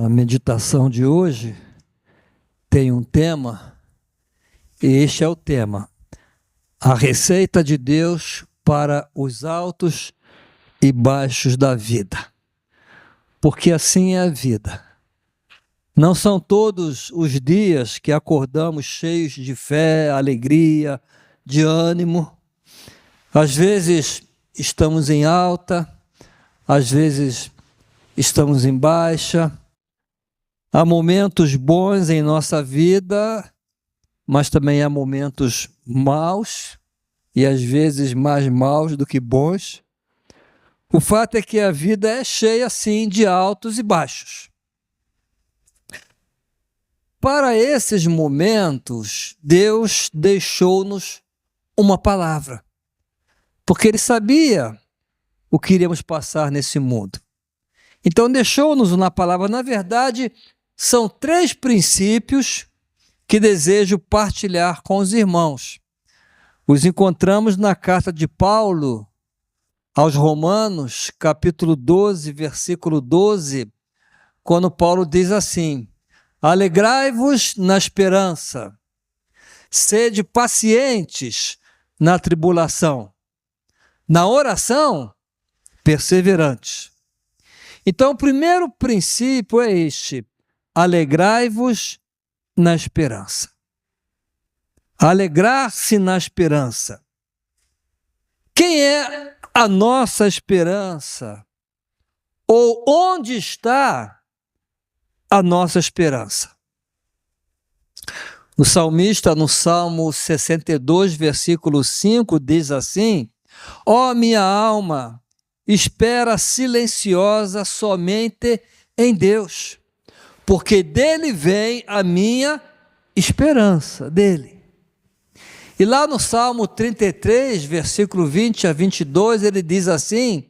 A meditação de hoje tem um tema, e este é o tema: a receita de Deus para os altos e baixos da vida. Porque assim é a vida. Não são todos os dias que acordamos cheios de fé, alegria, de ânimo. Às vezes estamos em alta, às vezes estamos em baixa. Há momentos bons em nossa vida, mas também há momentos maus, e às vezes mais maus do que bons. O fato é que a vida é cheia, sim, de altos e baixos. Para esses momentos, Deus deixou-nos uma palavra, porque Ele sabia o que iríamos passar nesse mundo. Então deixou-nos uma palavra. Na verdade, são 3 princípios que desejo partilhar com os irmãos. Os encontramos na carta de Paulo aos Romanos, capítulo 12, versículo 12, quando Paulo diz assim: alegrai-vos na esperança, sede pacientes na tribulação, na oração, perseverantes. Então, o primeiro princípio é este: alegrai-vos na esperança. Alegrar-se na esperança. Quem é a nossa esperança? Ou onde está a nossa esperança? O salmista, no Salmo 62, versículo 5, diz assim: ó minha alma, espera silenciosa somente em Deus, porque dele vem a minha esperança, dele. E lá no Salmo 33, versículo 20 a 22, ele diz assim: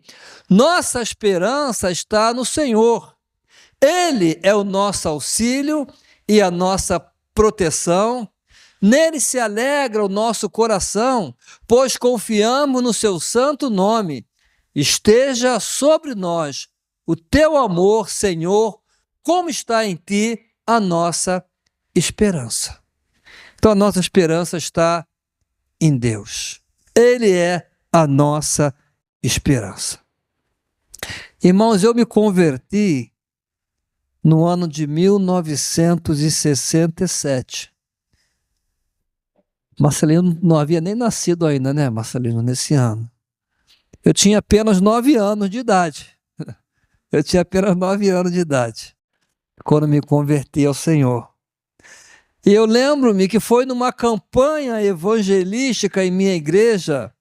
nossa esperança está no Senhor. Ele é o nosso auxílio e a nossa proteção. Nele se alegra o nosso coração, pois confiamos no seu santo nome. Esteja sobre nós o teu amor, Senhor, como está em ti a nossa esperança. Então a nossa esperança está em Deus. Ele é a nossa esperança. Irmãos, eu me converti no ano de 1967. Marcelino não havia nem nascido ainda, né, Marcelino, nesse ano. Eu tinha apenas 9 anos de idade. Eu tinha apenas 9 anos de idade quando me converti ao Senhor. E eu lembro-me que foi numa campanha evangelística em minha igreja,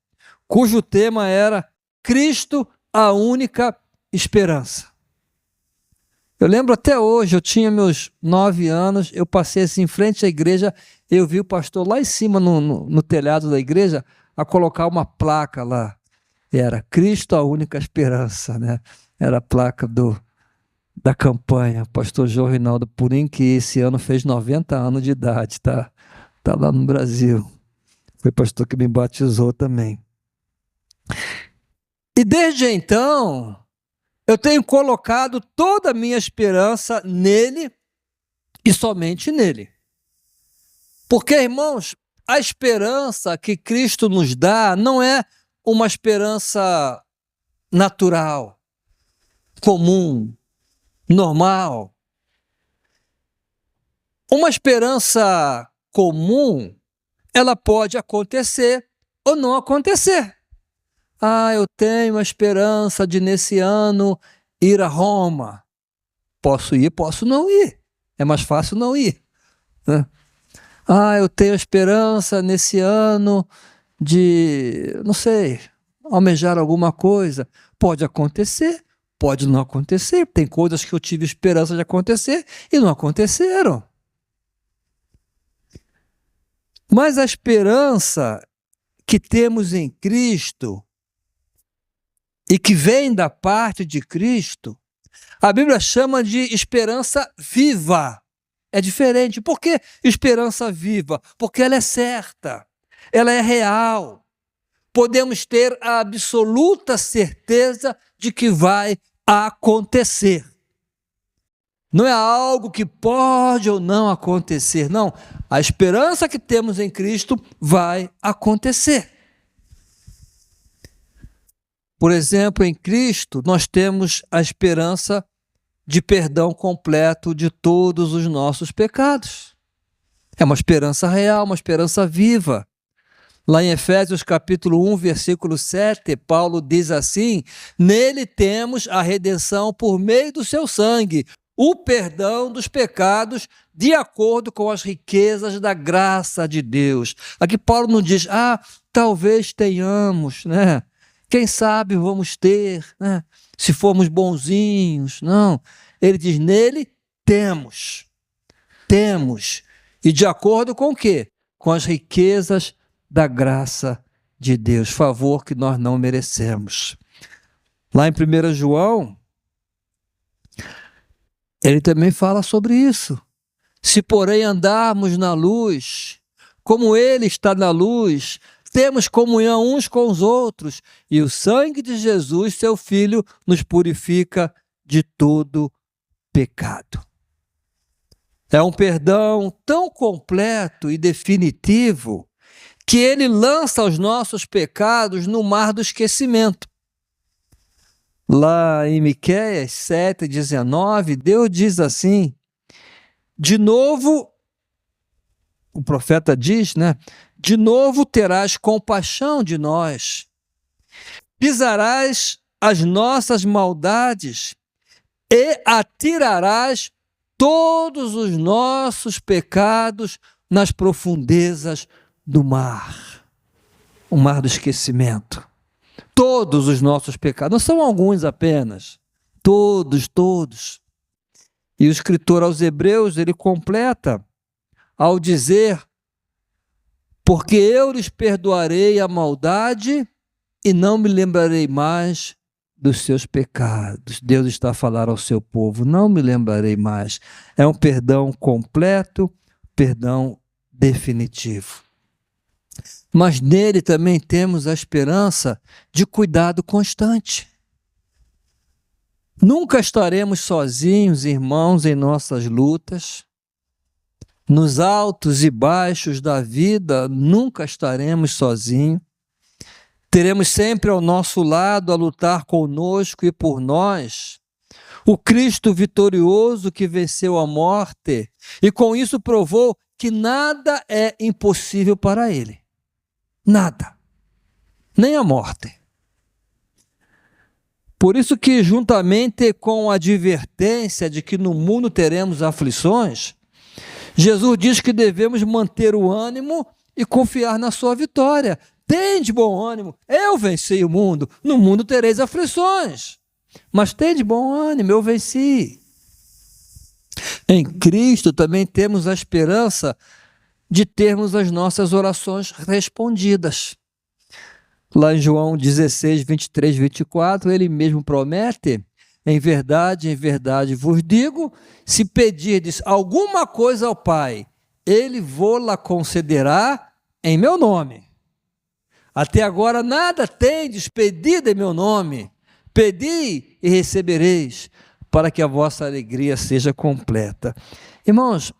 cujo tema era Cristo, a única esperança. Eu lembro até hoje, eu tinha meus 9 anos, eu passei assim em frente à igreja, eu vi o pastor lá em cima no telhado da igreja a colocar uma placa lá. Era Cristo, a única esperança, né? Era a placa da campanha, pastor João Reinaldo Purim, que esse ano fez 90 anos de idade, tá lá no Brasil. Foi pastor que me batizou também. E desde então, eu tenho colocado toda a minha esperança nele e somente nele. Porque, irmãos, a esperança que Cristo nos dá não é uma esperança natural, comum, normal. Uma esperança comum, ela pode acontecer ou não acontecer. Eu tenho a esperança de nesse ano ir a Roma. Posso ir, posso não ir. É mais fácil não ir, né? Eu tenho a esperança nesse ano de, não sei, almejar alguma coisa. Pode acontecer, pode não acontecer. Tem coisas que eu tive esperança de acontecer e não aconteceram. Mas a esperança que temos em Cristo e que vem da parte de Cristo, a Bíblia chama de esperança viva. É diferente. Por que esperança viva? Porque ela é certa, ela é real. Podemos ter a absoluta certeza de que vai acontecer. Não é algo que pode ou não acontecer, não. A esperança que temos em Cristo vai acontecer. Por exemplo, em Cristo, nós temos a esperança de perdão completo de todos os nossos pecados. É uma esperança real, uma esperança viva. Lá em Efésios capítulo 1, versículo 7, Paulo diz assim: nele temos a redenção por meio do seu sangue, o perdão dos pecados de acordo com as riquezas da graça de Deus. Aqui Paulo não diz, talvez tenhamos, né? Quem sabe vamos ter, né? Se formos bonzinhos. Não, ele diz, nele temos. E de acordo com o quê? Com as riquezas da graça de Deus, favor que nós não merecemos. Lá em 1 João, ele também fala sobre isso. Se porém andarmos na luz, como ele está na luz, temos comunhão uns com os outros, e o sangue de Jesus, seu Filho, nos purifica de todo pecado. É um perdão tão completo e definitivo que ele lança os nossos pecados no mar do esquecimento. Lá em Miqueias 7:19, Deus diz assim, de novo, o profeta diz, né? De novo terás compaixão de nós, pisarás as nossas maldades e atirarás todos os nossos pecados nas profundezas do mar, o mar do esquecimento. Todos os nossos pecados, não são alguns apenas, todos. E o escritor aos Hebreus, ele completa ao dizer, porque eu lhes perdoarei a maldade e não me lembrarei mais dos seus pecados. Deus está a falar ao seu povo, não me lembrarei mais. É um perdão completo, perdão definitivo. Mas nele também temos a esperança de cuidado constante. Nunca estaremos sozinhos, irmãos, em nossas lutas. Nos altos e baixos da vida, nunca estaremos sozinhos. Teremos sempre ao nosso lado a lutar conosco e por nós o Cristo vitorioso que venceu a morte e com isso provou que nada é impossível para ele. Nada, nem a morte. Por isso que, juntamente com a advertência de que no mundo teremos aflições, Jesus diz que devemos manter o ânimo e confiar na sua vitória. Tende bom ânimo, eu venci o mundo, no mundo tereis aflições, mas tende bom ânimo, eu venci. Em Cristo também temos a esperança de termos as nossas orações respondidas. Lá em João 16, 23, 24, ele mesmo promete, em verdade vos digo, se pedirdes alguma coisa ao Pai, ele vô-la concederá em meu nome. Até agora nada tendes pedido em meu nome, pedi e recebereis, para que a vossa alegria seja completa. Irmãos,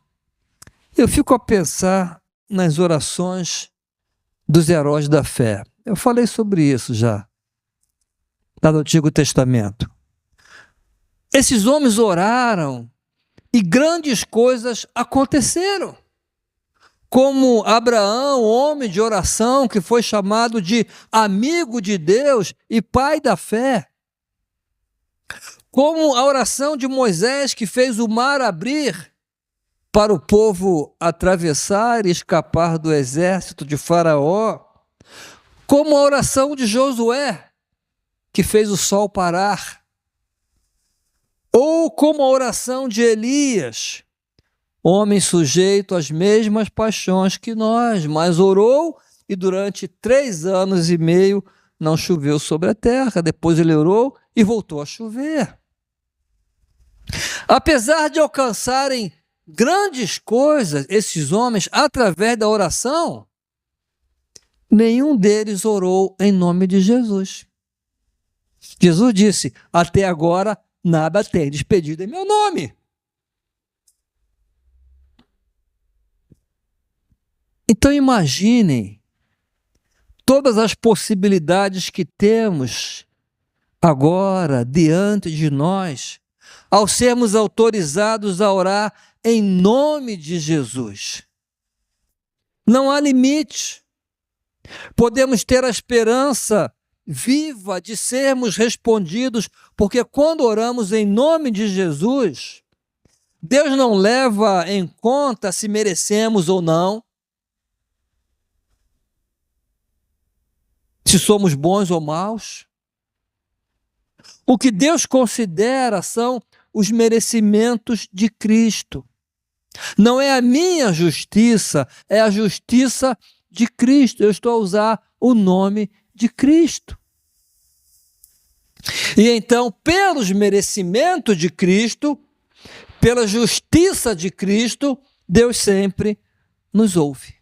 eu fico a pensar nas orações dos heróis da fé. Eu falei sobre isso já, lá no Antigo Testamento. Esses homens oraram e grandes coisas aconteceram. Como Abraão, homem de oração, que foi chamado de amigo de Deus e pai da fé. Como a oração de Moisés, que fez o mar abrir para o povo atravessar e escapar do exército de Faraó. Como a oração de Josué, que fez o sol parar. Ou como a oração de Elias, homem sujeito às mesmas paixões que nós, mas orou e durante 3 anos e meio não choveu sobre a terra. Depois ele orou e voltou a chover. Apesar de alcançarem grandes coisas, esses homens, através da oração, nenhum deles orou em nome de Jesus. Jesus disse, até agora nada tendes pedido em meu nome. Então imaginem todas as possibilidades que temos agora diante de nós, ao sermos autorizados a orar em nome de Jesus. Não há limite. Podemos ter a esperança viva de sermos respondidos, porque quando oramos em nome de Jesus, Deus não leva em conta se merecemos ou não, se somos bons ou maus. O que Deus considera são os merecimentos de Cristo. Não é a minha justiça, é a justiça de Cristo. Eu estou a usar o nome de Cristo. E então, pelos merecimentos de Cristo, pela justiça de Cristo, Deus sempre nos ouve.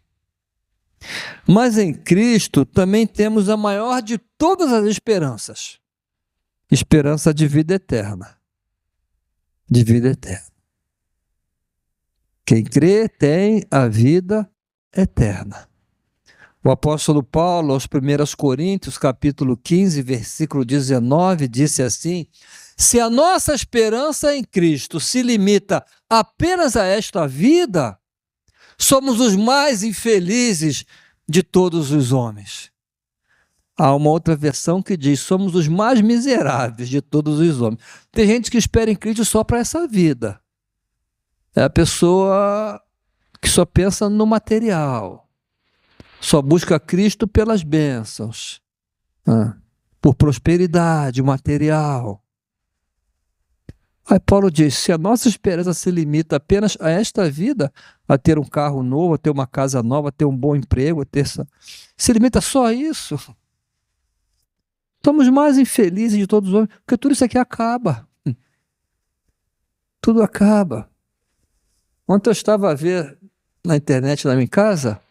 Mas em Cristo também temos a maior de todas as esperanças. Esperança de vida eterna. De vida eterna. Quem crê tem a vida eterna. O apóstolo Paulo, aos 1 Coríntios, capítulo 15, versículo 19, disse assim: se a nossa esperança em Cristo se limita apenas a esta vida, somos os mais infelizes de todos os homens. Há uma outra versão que diz: somos os mais miseráveis de todos os homens. Tem gente que espera em Cristo só para essa vida. É a pessoa que só pensa no material. Só busca Cristo pelas bênçãos. Por prosperidade material. Aí Paulo diz: se a nossa esperança se limita apenas a esta vida, a ter um carro novo, a ter uma casa nova, a ter um bom emprego, se limita só a isso, somos mais infelizes de todos os homens, porque tudo isso aqui acaba. Tudo acaba. Ontem eu estava a ver na internet, na minha casa,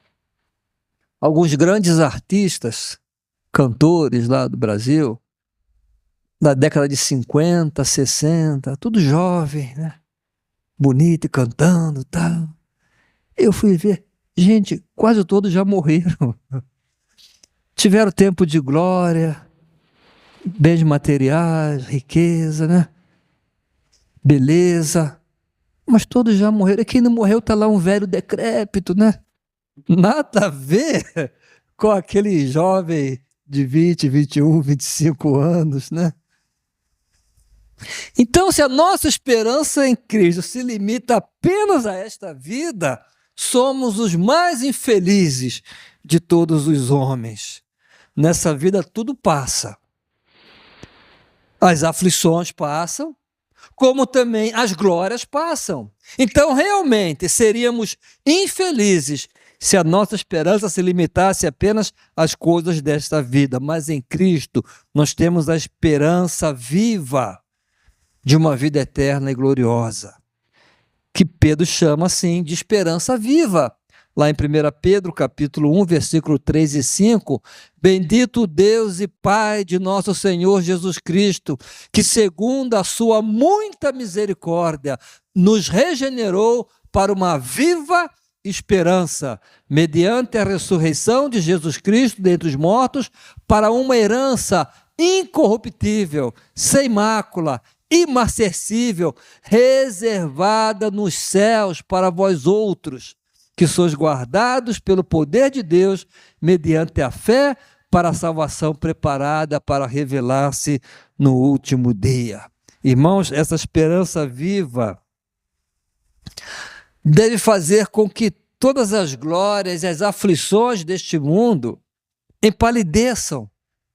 alguns grandes artistas, cantores lá do Brasil, da década de 50, 60, tudo jovem, né? Bonito e cantando e tal. Eu fui ver, gente, quase todos já morreram. Tiveram tempo de glória, bens materiais, riqueza, né? Beleza, mas todos já morreram. E quem não morreu está lá um velho decrépito, né? Nada a ver com aquele jovem de 20, 21, 25 anos, né? Então, se a nossa esperança em Cristo se limita apenas a esta vida, somos os mais infelizes de todos os homens. Nessa vida tudo passa. As aflições passam, como também as glórias passam. Então, realmente, seríamos infelizes se a nossa esperança se limitasse apenas às coisas desta vida. Mas em Cristo nós temos a esperança viva de uma vida eterna e gloriosa, que Pedro chama assim de esperança viva. Lá em 1 Pedro, capítulo 1, versículo 3 e 5, bendito Deus e Pai de nosso Senhor Jesus Cristo, que segundo a sua muita misericórdia, nos regenerou para uma viva esperança, mediante a ressurreição de Jesus Cristo dentre os mortos, para uma herança incorruptível, sem mácula, imarcessível, reservada nos céus para vós outros, que sois guardados pelo poder de Deus, mediante a fé, para a salvação preparada para revelar-se no último dia. Irmãos, essa esperança viva deve fazer com que todas as glórias e as aflições deste mundo empalideçam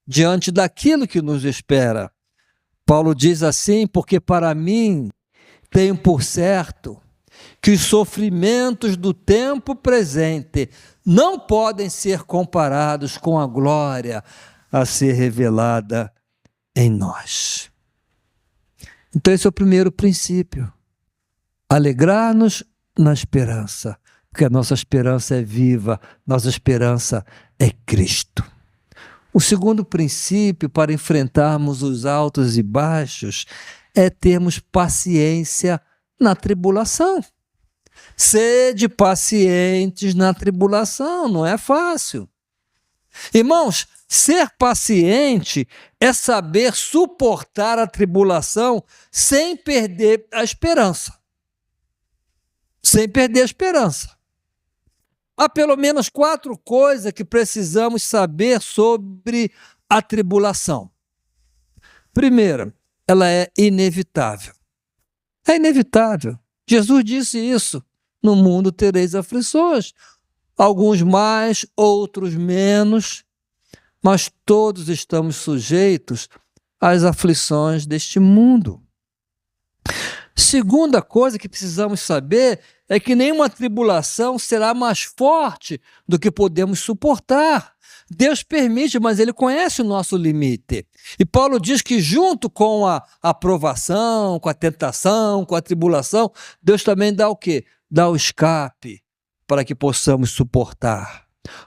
diante daquilo que nos espera. Paulo diz assim: porque para mim tenho por certo que os sofrimentos do tempo presente não podem ser comparados com a glória a ser revelada em nós. Então esse é o primeiro princípio. Alegrar-nos na esperança, porque a nossa esperança é viva, nossa esperança é Cristo. O segundo princípio para enfrentarmos os altos e baixos é termos paciência na tribulação. Sede pacientes na tribulação, não é fácil. Irmãos, ser paciente é saber suportar a tribulação sem perder a esperança. Sem perder a esperança. Há pelo menos 4 coisas que precisamos saber sobre a tribulação. Primeira, ela é inevitável. É inevitável. Jesus disse isso. No mundo tereis aflições. Alguns mais, outros menos. Mas todos estamos sujeitos às aflições deste mundo. Segunda coisa que precisamos saber é que nenhuma tribulação será mais forte do que podemos suportar. Deus permite, mas Ele conhece o nosso limite. E Paulo diz que junto com a aprovação, com a tentação, com a tribulação, Deus também dá o quê? Dá o escape para que possamos suportar.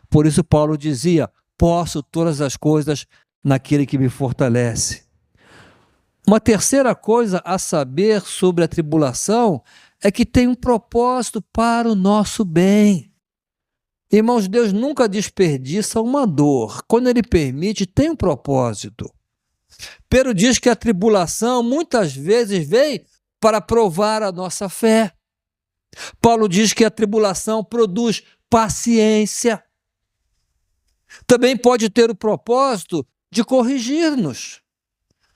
Por isso Paulo dizia, posso todas as coisas naquele que me fortalece. Uma terceira coisa a saber sobre a tribulação é que tem um propósito para o nosso bem. Irmãos, Deus nunca desperdiça uma dor. Quando Ele permite, tem um propósito. Pedro diz que a tribulação muitas vezes vem para provar a nossa fé. Paulo diz que a tribulação produz paciência. Também pode ter o propósito de corrigir-nos.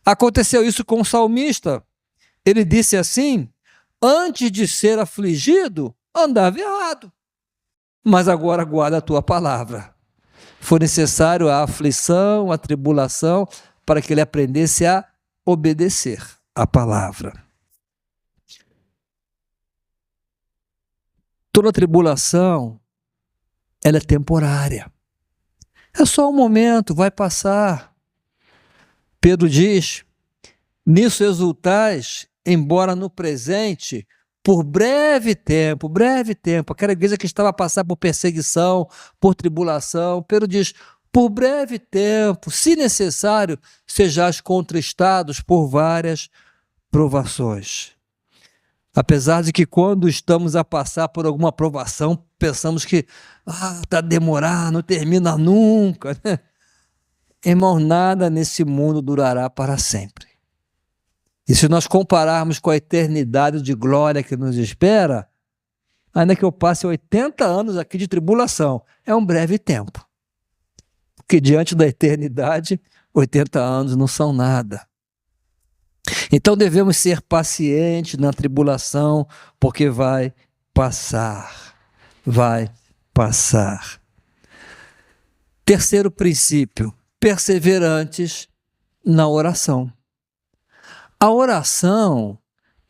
Aconteceu isso com o salmista. Ele disse assim, antes de ser afligido, andava errado. Mas agora guarda a tua palavra. Foi necessário a aflição, a tribulação, para que ele aprendesse a obedecer a palavra. Toda tribulação, ela é temporária. É só um momento, vai passar. Pedro diz, nisso exultais, embora no presente, por breve tempo, aquela igreja que estava a passar por perseguição, por tribulação, Pedro diz, por breve tempo, se necessário, sejais contristados por várias provações. Apesar de que quando estamos a passar por alguma provação, pensamos que está demorando, não termina nunca. Irmão, nada nesse mundo durará para sempre. E se nós compararmos com a eternidade de glória que nos espera, ainda que eu passe 80 anos aqui de tribulação, é um breve tempo. Porque diante da eternidade, 80 anos não são nada. Então devemos ser pacientes na tribulação, porque vai passar. Vai passar. Terceiro princípio, perseverantes na oração. A oração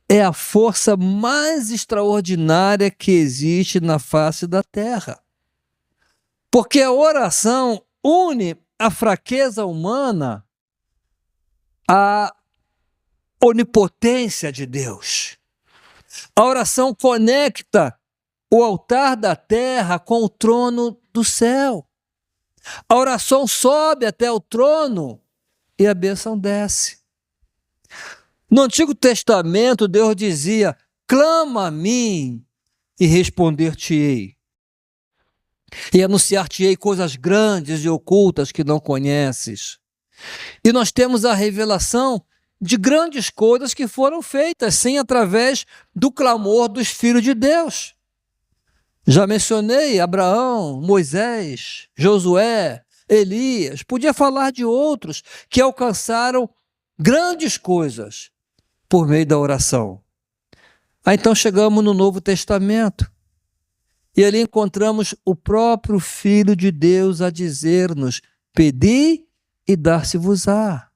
é a força mais extraordinária que existe na face da terra. Porque a oração une a fraqueza humana à onipotência de Deus. A oração conecta o altar da terra com o trono do céu. A oração sobe até o trono e a bênção desce. No Antigo Testamento, Deus dizia, clama a mim e responder-te-ei. E anunciar-te-ei coisas grandes e ocultas que não conheces. E nós temos a revelação de grandes coisas que foram feitas, sim, através do clamor dos filhos de Deus. Já mencionei Abraão, Moisés, Josué, Elias, podia falar de outros que alcançaram grandes coisas por meio da oração. Aí então chegamos no Novo Testamento e ali encontramos o próprio Filho de Deus a dizer-nos, pedi e dar-se-vos-á.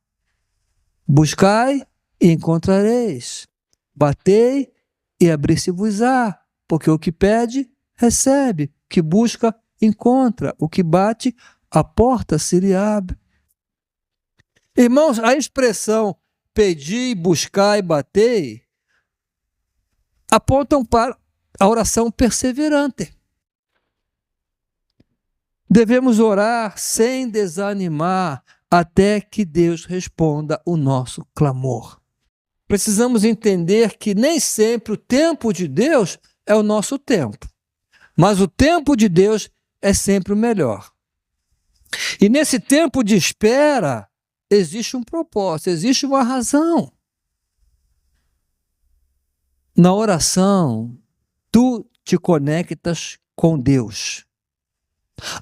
Buscai e encontrareis. Batei e abrir-se-vos-á. Porque o que pede, recebe. O que busca, encontra. O que bate, a porta se lhe abre. Irmãos, a expressão pedi, buscar e bater apontam para a oração perseverante. Devemos orar sem desanimar até que Deus responda o nosso clamor. Precisamos entender que nem sempre o tempo de Deus é o nosso tempo. Mas o tempo de Deus é sempre o melhor. E nesse tempo de espera, existe um propósito, existe uma razão. Na oração, tu te conectas com Deus.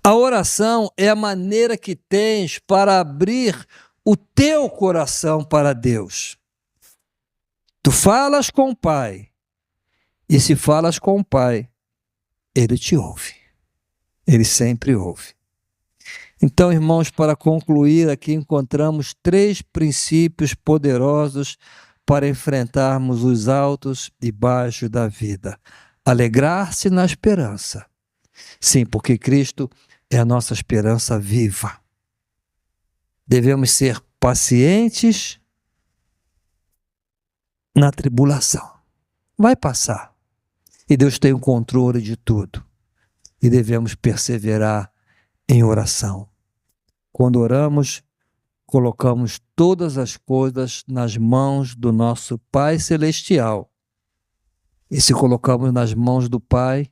A oração é a maneira que tens para abrir o teu coração para Deus. Tu falas com o Pai, e se falas com o Pai, Ele te ouve. Ele sempre ouve. Então, irmãos, para concluir, aqui encontramos 3 princípios poderosos para enfrentarmos os altos e baixos da vida. Alegrar-se na esperança. Sim, porque Cristo é a nossa esperança viva. Devemos ser pacientes na tribulação. Vai passar. E Deus tem o controle de tudo. E devemos perseverar em oração. Quando oramos, colocamos todas as coisas nas mãos do nosso Pai Celestial. E se colocamos nas mãos do Pai,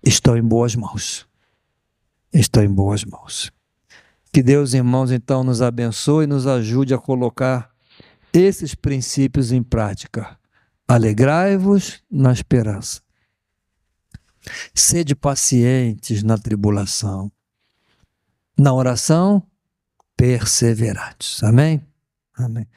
estão em boas mãos. Estão em boas mãos. Que Deus, irmãos, então nos abençoe e nos ajude a colocar esses princípios em prática. Alegrai-vos na esperança. Sede pacientes na tribulação. Na oração, perseverantes. Amém? Amém.